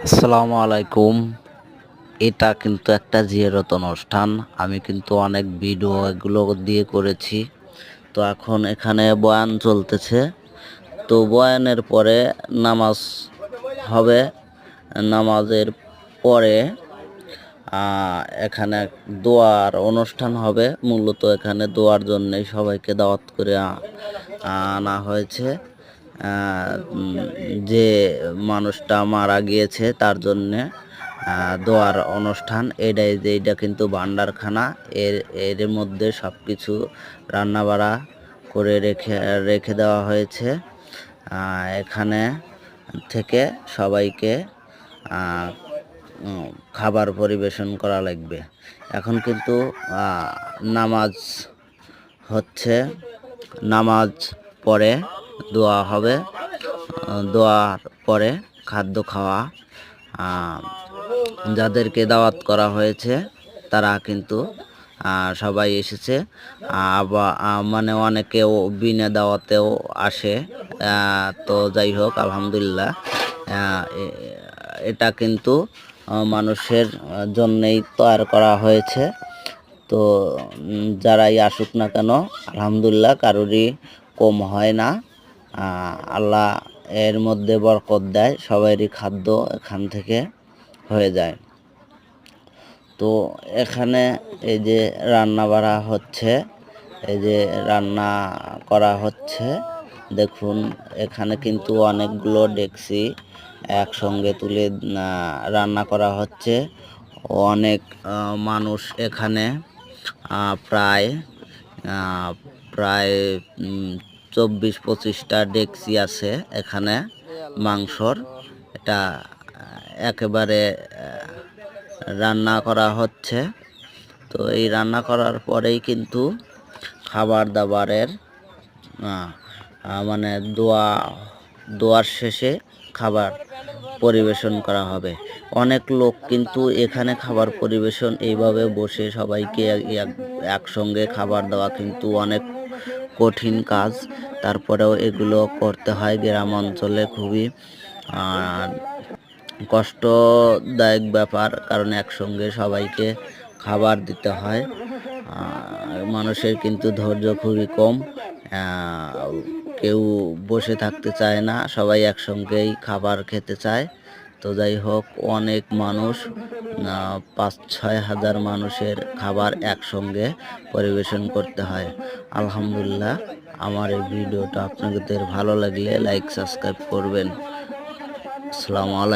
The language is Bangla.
আসসালামু আলাইকুম। এটা কিন্তু একটা জিয়ারত অনুষ্ঠান। আমি কিন্তু অনেক ভিডিও এগুলো দিয়ে করেছি। তো এখন এখানে বয়ান চলতেছে। তো বয়ানের পরে নামাজ হবে। নামাজের পরে এখানে দোয়ার অনুষ্ঠান হবে। মূলত এখানে দোয়ার জন্যই সবাইকে দাওয়াত করে আনা হয়েছে। যে মানুষটা মারা গিয়েছে তার জন্যে দোয়ার অনুষ্ঠান। এইটা কিন্তু ভান্ডারখানা। এর মধ্যে সব কিছু রান্নাবাড়া করে রেখে দেওয়া হয়েছে। এখানে থেকে সবাইকে খাবার পরিবেশন করা লাগবে। এখন কিন্তু নামাজ হচ্ছে। নামাজ পরে দোয়া হবে। দোয়ার পরে খাদ্য খাওয়া। যাদেরকে দাওয়াত করা হয়েছে তারা কিন্তু সবাই এসেছে। আবার মানে অনেকেও বিনা দাওয়াতেও আসে। তো যাই হোক, আলহামদুলিল্লাহ, এটা কিন্তু মানুষের জন্যেই তৈরি করা হয়েছে। তো যারাই আসুক না কেন, আলহামদুলিল্লাহ, কারোরই কম হয় না। আল্লাহ এর মধ্যে বরকত দেয়, সবারই খাদ্য এখান থেকে হয়ে যায়। তো এখানে এই যে রান্না বাড়া হচ্ছে, এই যে রান্না করা হচ্ছে, দেখুন এখানে কিন্তু অনেকগুলো ডেকচি একসঙ্গে তুলে রান্না করা হচ্ছে। অনেক মানুষ এখানে প্রায় প্রায় 24-25টা ডেকচি আছে এখানে মাংসর। এটা একেবারে রান্না করা হচ্ছে। তো এই রান্না করার পরেই কিন্তু খাবার দাবারের মানে দোয়ার শেষে খাবার পরিবেশন করা হবে। অনেক লোক কিন্তু এখানে খাবার পরিবেশন এইভাবে বসে সবাইকে একসঙ্গে খাবার দেওয়া কিন্তু অনেক কঠিন কাজ। তারপরেও এগুলো করতে হয়। গ্রাম অঞ্চলে খুবই কষ্টদায়ক ব্যাপার, কারণ একসঙ্গে সবাইকে খাবার দিতে হয়। মানুষের কিন্তু ধৈর্য খুবই কম। কেউ বসে থাকতে চায় না, সবাই একসঙ্গেই খাবার খেতে চায়। তো যাই হোক, অনেক মানুষ, 5-6 হাজার মানুষের খাবার একসঙ্গে পরিবেশন করতে হয়। আলহামদুলিল্লাহ, আমার এই ভিডিওটা আপনাদের ভালো লাগলে লাইক সাবস্ক্রাইব করবেন। আসসালামু আলাইকুম।